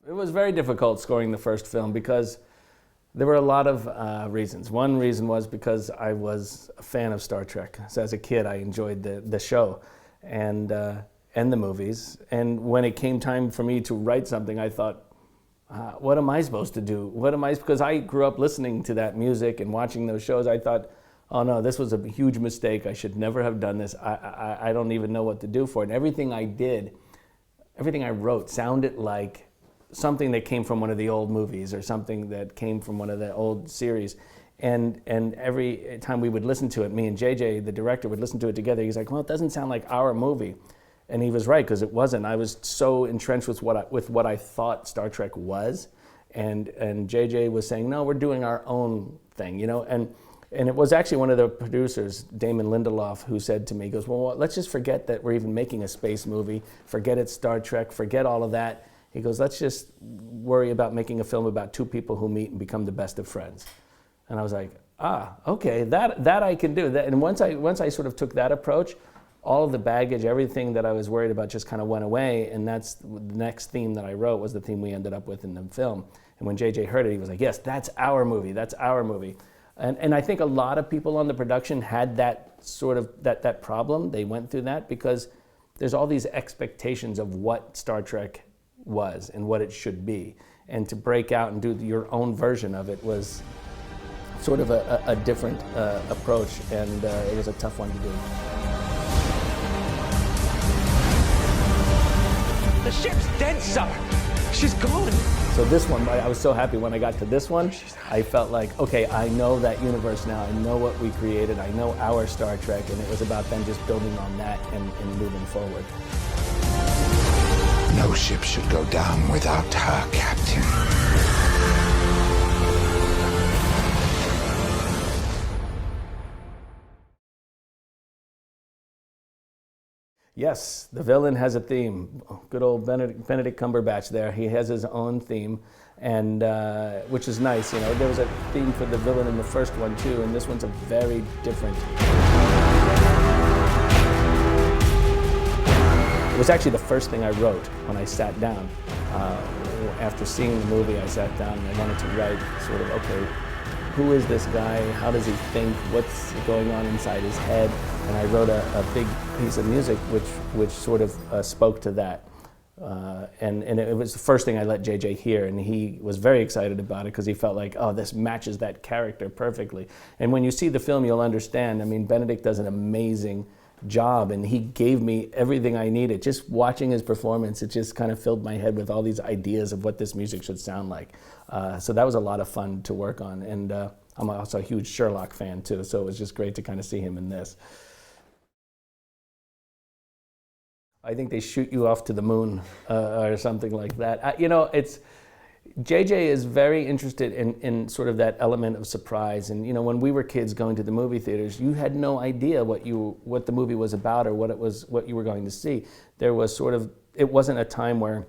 It was very difficult scoring the first film because there were a lot of reasons. One reason was because I was a fan of Star Trek. So as a kid, I enjoyed the show and the movies. And when it came time for me to write something, I thought, what am I supposed to do? Because I grew up listening to that music and watching those shows. I thought, oh no, this was a huge mistake. I should never have done this. I don't even know what to do for it. And everything I did, everything I wrote sounded like something that came from one of the old movies or something that came from one of the old series. And every time we would listen to it, me and JJ, the director, would listen to it together. He's like, well, it doesn't sound like our movie. And he was right, because it wasn't. I was so entrenched with what I thought Star Trek was. And JJ was saying, no, we're doing our own thing, you know? And it was actually one of the producers, Damon Lindelof, who said to me, he goes, well, let's just forget that we're even making a space movie. Forget it's Star Trek, forget all of that. He goes, let's just worry about making a film about two people who meet and become the best of friends. And I was like, okay, that I can do. And once I sort of took that approach, all of the baggage, everything that I was worried about just kind of went away. And that's the next theme that I wrote was the theme we ended up with in the film. And when JJ heard it, he was like, yes, that's our movie, that's our movie. And I think a lot of people on the production had that sort of, that problem. They went through that because there's all these expectations of what Star Trek was and what it should be. And to break out and do your own version of it was sort of a different approach, and it was a tough one to do. The ship's dead, sir. She's gone. So this one, I was so happy when I got to this one. I felt like, okay, I know that universe now. I know what we created. I know our Star Trek, and it was about them just building on that and moving forward. No ship should go down without her captain. Yes, the villain has a theme. Good old Benedict Cumberbatch there. He has his own theme, and which is nice. You know, there was a theme for the villain in the first one too, and this one's a very different. It was actually the first thing I wrote when I sat down. After seeing the movie, I sat down and I wanted to write sort of, okay, who is this guy? How does he think? What's going on inside his head? And I wrote a big piece of music which sort of spoke to that. And it was the first thing I let JJ hear, and he was very excited about it because he felt like, oh, this matches that character perfectly. And when you see the film, you'll understand. I mean, Benedict does an amazing job, and he gave me everything I needed. Just watching his performance, it just kind of filled my head with all these ideas of what this music should sound like. So that was a lot of fun to work on, and I'm also a huge Sherlock fan too, so it was just great to kind of see him in this. I think they shoot you off to the moon or something like that. You know, JJ is very interested in sort of that element of surprise. And you know, when we were kids going to the movie theaters, you had no idea what the movie was about or what you were going to see. There was it wasn't a time where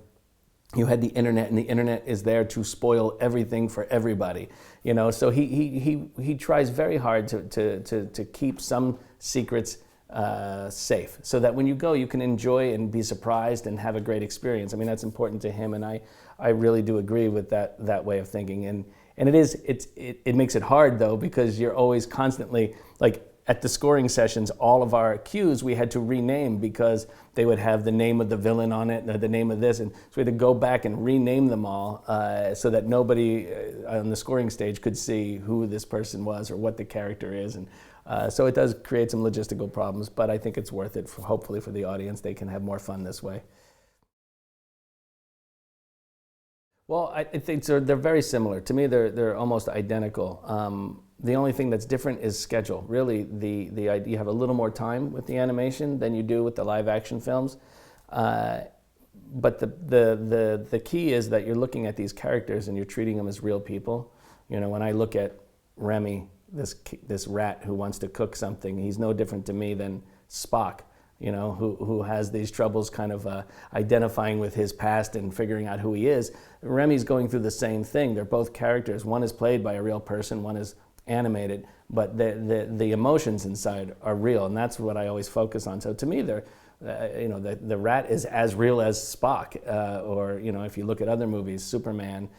you had the internet, and the internet is there to spoil everything for everybody. You know, so he tries very hard to keep some secrets safe, so that when you go, you can enjoy and be surprised and have a great experience. I mean, that's important to him, and I really do agree with that way of thinking. And it makes it hard though, because you're always constantly, like at the scoring sessions, all of our cues we had to rename because they would have the name of the villain on it, and the name of this, and so we had to go back and rename them all so that nobody on the scoring stage could see who this person was or what the character is. And so it does create some logistical problems, but I think it's worth it, hopefully for the audience. They can have more fun this way. Well, I think they're very similar. To me, they're almost identical. The only thing that's different is schedule. Really, you have a little more time with the animation than you do with the live action films. But the key is that you're looking at these characters and you're treating them as real people. You know, when I look at Remy, this rat who wants to cook something, he's no different to me than Spock, you know, who has these troubles kind of identifying with his past and figuring out who he is. Remy's going through the same thing. They're both characters. One is played by a real person, one is animated, but the emotions inside are real, and that's what I always focus on. So to me, the rat is as real as Spock, or if you look at other movies, Superman,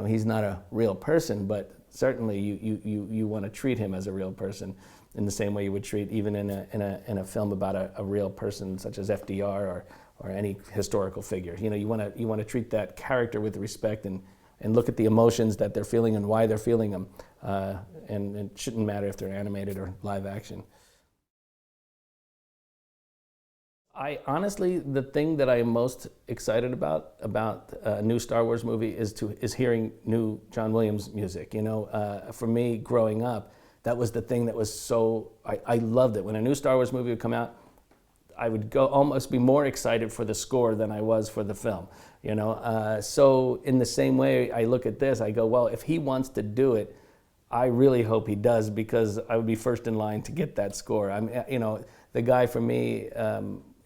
he's not a real person, but certainly you want to treat him as a real person in the same way you would treat even in a film about a real person such as FDR or any historical figure. You want to treat that character with respect and look at the emotions that they're feeling and why they're feeling them, and it shouldn't matter if they're animated or live action. Honestly, the thing that I am most excited about a new Star Wars movie is hearing new John Williams music. For me, growing up, that was the thing that was so, I loved it. When a new Star Wars movie would come out, I would almost be more excited for the score than I was for the film. So in the same way, I look at this, I go, well, if he wants to do it, I really hope he does, because I would be first in line to get that score. The guy for me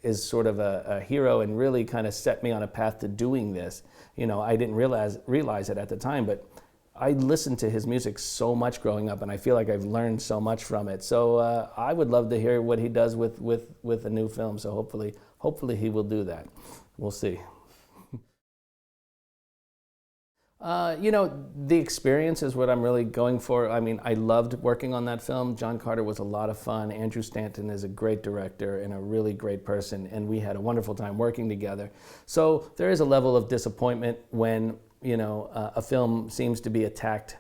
is sort of a hero and really kind of set me on a path to doing this. I didn't realize it at the time, but I listened to his music so much growing up, and I feel like I've learned so much from it. So I would love to hear what he does with a new film. So hopefully he will do that. We'll see. The experience is what I'm really going for. I mean, I loved working on that film. John Carter was a lot of fun. Andrew Stanton is a great director and a really great person, and we had a wonderful time working together. So there is a level of disappointment when, a film seems to be attacked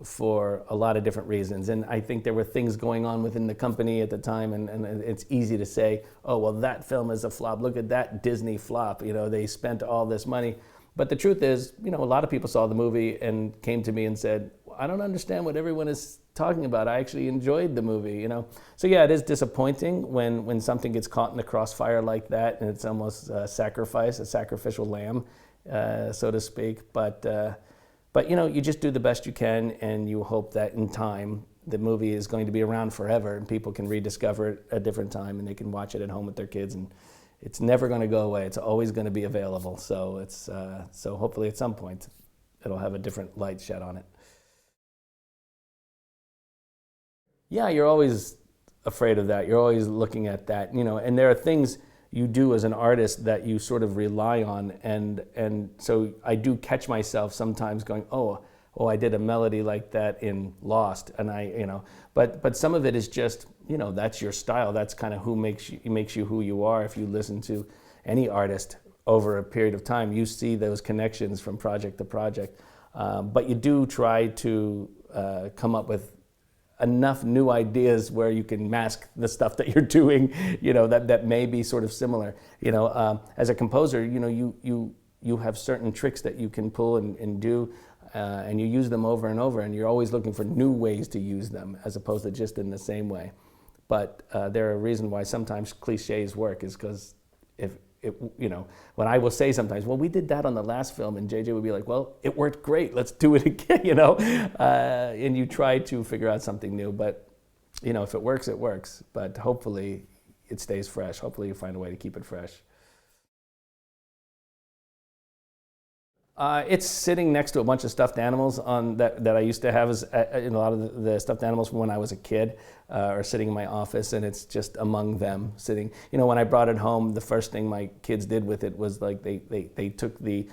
for a lot of different reasons. And I think there were things going on within the company at the time, and it's easy to say, oh, well, that film is a flop. Look at that Disney flop. They spent all this money. But the truth is, a lot of people saw the movie and came to me and said, I don't understand what everyone is talking about. I actually enjoyed the movie, So yeah, it is disappointing when something gets caught in the crossfire like that, and it's almost a sacrificial lamb, so to speak. But you just do the best you can, and you hope that in time, the movie is going to be around forever, and people can rediscover it at a different time, and they can watch it at home with their kids, and it's never going to go away. It's always going to be available. So so hopefully at some point it'll have a different light shed on it. Yeah, you're always afraid of that. You're always looking at that, and there are things you do as an artist that you sort of rely on, and so I do catch myself sometimes going, oh, I did a melody like that in Lost, and but some of it is just, that's your style. That's kind of who makes you who you are. If you listen to any artist over a period of time, you see those connections from project to project. But you do try to come up with enough new ideas where you can mask the stuff that you're doing, that may be sort of similar. As a composer, you have certain tricks that you can pull and do. And you use them over and over, and you're always looking for new ways to use them as opposed to just in the same way. But there are a reason why sometimes cliches work is because when I will say sometimes, well, we did that on the last film, and JJ would be like, well, it worked great, let's do it again, and you try to figure out something new, but if it works, it works, but hopefully it stays fresh. Hopefully you find a way to keep it fresh. It's sitting next to a bunch of stuffed animals that I used to have a lot of the stuffed animals from when I was a kid are sitting in my office, and it's just among them sitting. When I brought it home, the first thing my kids did with it was like they took the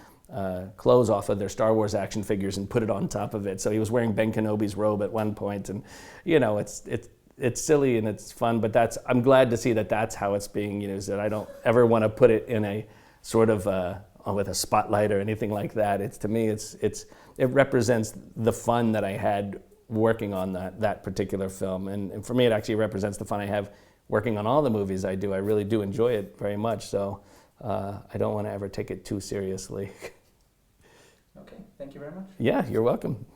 clothes off of their Star Wars action figures and put it on top of it. So he was wearing Ben Kenobi's robe at one point, and it's silly and it's fun, but I'm glad to see that that's how it's being used. That I don't ever want to put it in a sort of with a spotlight or anything like that. To me, it represents the fun that I had working on that particular film, and for me, it actually represents the fun I have working on all the movies I do. I really do enjoy it very much, so I don't want to ever take it too seriously. Okay, thank you very much. Yeah, you're welcome.